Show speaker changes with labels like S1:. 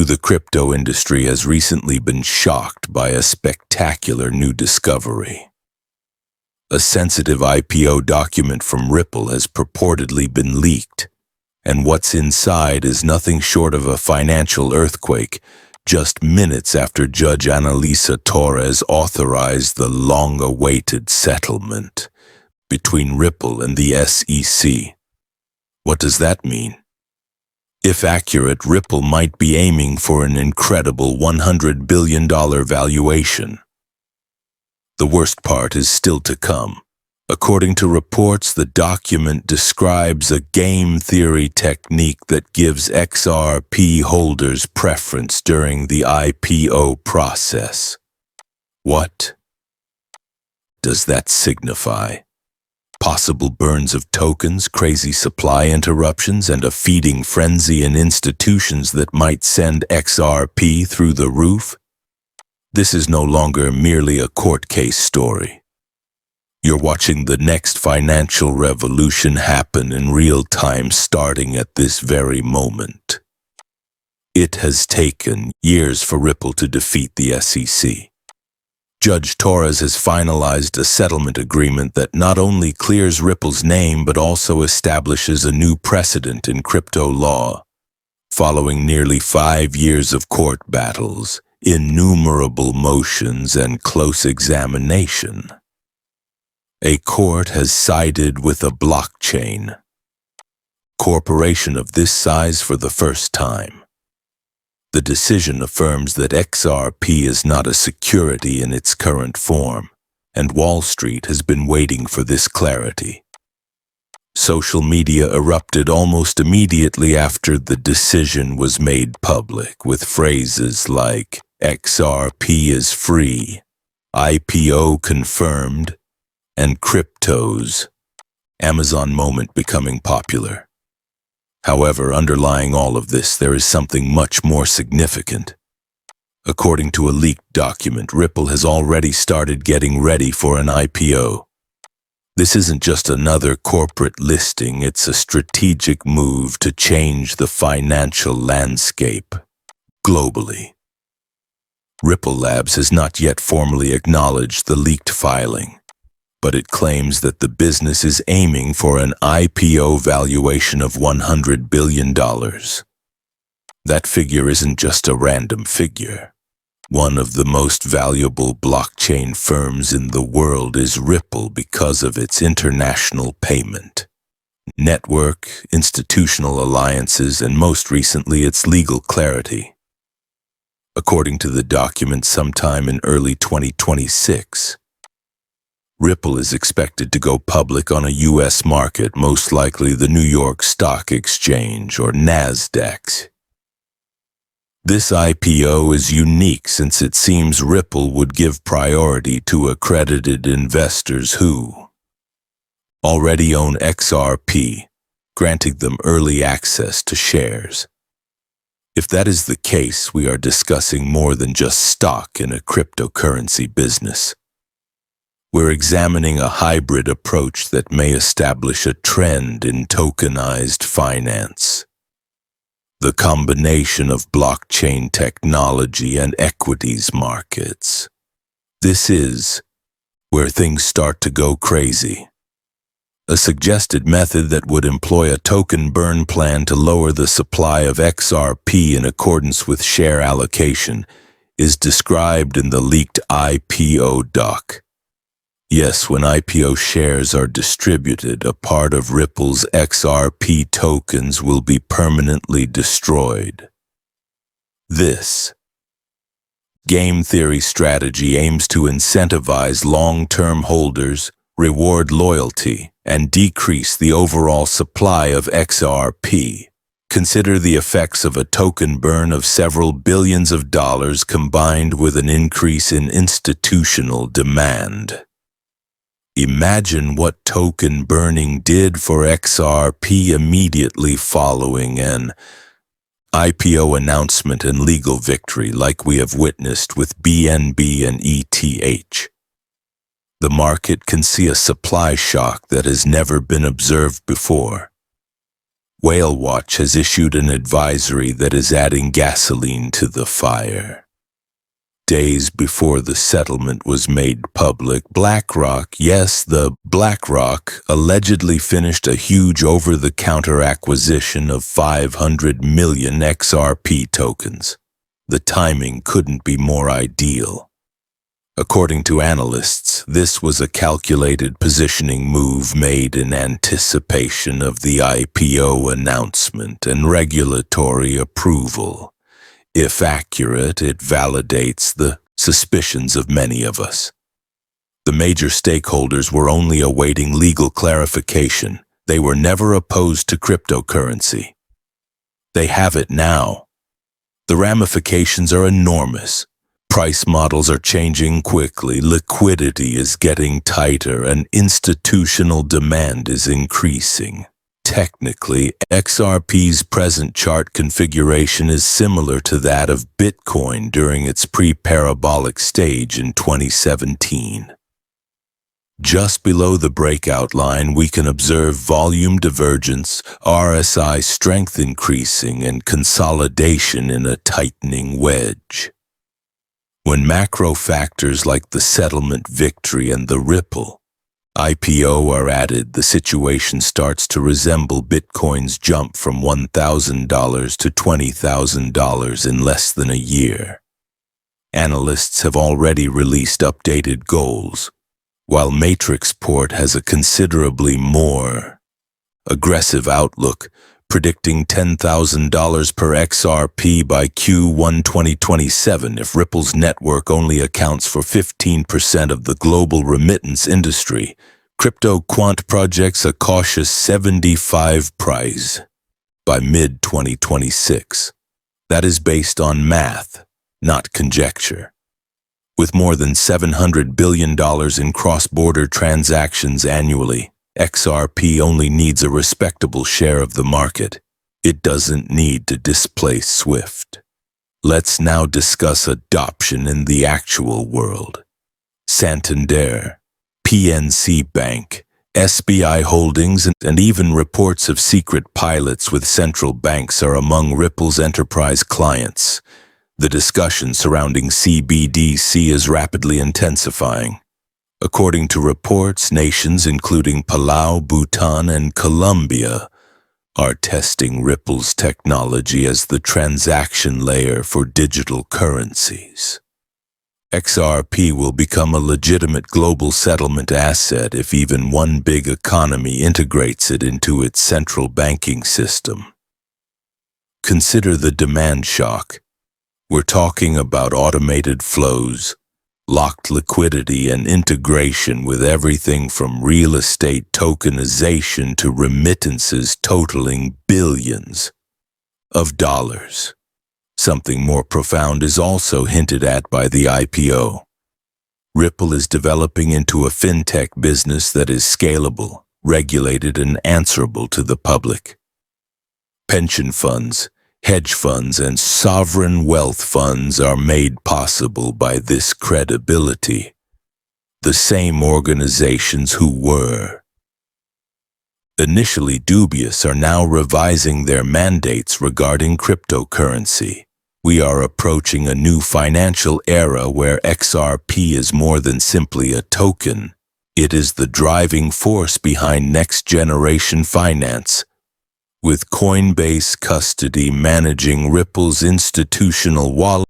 S1: the crypto industry has recently been shocked by a spectacular new discovery. A sensitive IPO document from Ripple has purportedly been leaked, and what's inside is nothing short of a financial earthquake, just minutes after Judge Analisa Torres authorized the long-awaited settlement between Ripple and the SEC. What does that mean? If accurate, Ripple might be aiming for an incredible $100 billion valuation. The worst part is still to come. According to reports, the document describes a game theory technique that gives XRP holders preference during the IPO process. What does that signify? Possible burns of tokens, crazy supply interruptions, and a feeding frenzy in institutions that might send XRP through the roof? This is no longer merely a court case story. You're watching the next financial revolution happen in real time, starting at this very moment. It has taken years for Ripple to defeat the SEC. Judge Torres has finalized a settlement agreement that not only clears Ripple's name but also establishes a new precedent in crypto law. Following nearly 5 years of court battles, innumerable motions, and close examination, a court has sided with a blockchain corporation of this size for the first time. The decision affirms that XRP is not a security in its current form, and Wall Street has been waiting for this clarity. Social media erupted almost immediately after the decision was made public, with phrases like "XRP is free," "IPO confirmed," and "Crypto's Amazon moment" becoming popular. However, underlying all of this, there is something much more significant. According to a leaked document, Ripple has already started getting ready for an IPO. This isn't just another corporate listing, it's a strategic move to change the financial landscape globally. Ripple Labs has not yet formally acknowledged the leaked filing, but it claims that the business is aiming for an IPO valuation of $100 billion. That figure isn't just a random figure. One of the most valuable blockchain firms in the world is Ripple because of its international payment network, institutional alliances, and most recently its legal clarity. According to the document, sometime in early 2026, Ripple is expected to go public on a U.S. market, most likely the New York Stock Exchange or NASDAQ. This IPO is unique since it seems Ripple would give priority to accredited investors who already own XRP, granting them early access to shares. If that is the case, we are discussing more than just stock in a cryptocurrency business. We're examining a hybrid approach that may establish a trend in tokenized finance. The combination of blockchain technology and equities markets. This is where things start to go crazy. A suggested method that would employ a token burn plan to lower the supply of XRP in accordance with share allocation is described in the leaked IPO doc. Yes, when IPO shares are distributed, a part of Ripple's XRP tokens will be permanently destroyed. This game theory strategy aims to incentivize long-term holders, reward loyalty, and decrease the overall supply of XRP. Consider the effects of a token burn of several billions of dollars combined with an increase in institutional demand. Imagine what token burning did for XRP immediately following an IPO announcement and legal victory like we have witnessed with BNB and ETH. The market can see a supply shock that has never been observed before. Whale Watch has issued an advisory that is adding gasoline to the fire. Days before the settlement was made public, BlackRock, yes, the BlackRock, allegedly finished a huge over-the-counter acquisition of 500 million XRP tokens. The timing couldn't be more ideal. According to analysts, this was a calculated positioning move made in anticipation of the IPO announcement and regulatory approval. If accurate, it validates the suspicions of many of us. The major stakeholders were only awaiting legal clarification. They were never opposed to cryptocurrency. They have it now. The ramifications are enormous. Price models are changing quickly, liquidity is getting tighter, and institutional demand is increasing. Technically, XRP's present chart configuration is similar to that of Bitcoin during its pre-parabolic stage in 2017. Just below the breakout line, we can observe volume divergence, RSI strength increasing, and consolidation in a tightening wedge. When macro factors like the settlement victory and the Ripple IPO are added, the situation starts to resemble Bitcoin's jump from $1,000 to $20,000 in less than a year. Analysts have already released updated goals, while Matrixport has a considerably more aggressive outlook, predicting $10,000 per XRP by Q1 2027 if Ripple's network only accounts for 15% of the global remittance industry. CryptoQuant projects a cautious 75 price by mid-2026. That is based on math, not conjecture. With more than $700 billion in cross-border transactions annually, XRP only needs a respectable share of the market. It doesn't need to displace SWIFT. Let's now discuss adoption in the actual world. Santander, PNC Bank, SBI Holdings, and even reports of secret pilots with central banks are among Ripple's enterprise clients. The discussion surrounding CBDC is rapidly intensifying. According to reports, nations including Palau, Bhutan, and Colombia are testing Ripple's technology as the transaction layer for digital currencies. XRP will become a legitimate global settlement asset if even one big economy integrates it into its central banking system. Consider the demand shock. We're talking about automated flows, locked liquidity, and integration with everything from real estate tokenization to remittances totaling billions of dollars. Something more profound is also hinted at by the IPO. Ripple is developing into a fintech business that is scalable, regulated, and answerable to the public. Pension funds, hedge funds, and sovereign wealth funds are made possible by this credibility. The same organizations who were initially dubious are now revising their mandates regarding cryptocurrency. We are approaching a new financial era where XRP is more than simply a token. It is the driving force behind next-generation finance, with Coinbase custody managing Ripple's institutional wallet.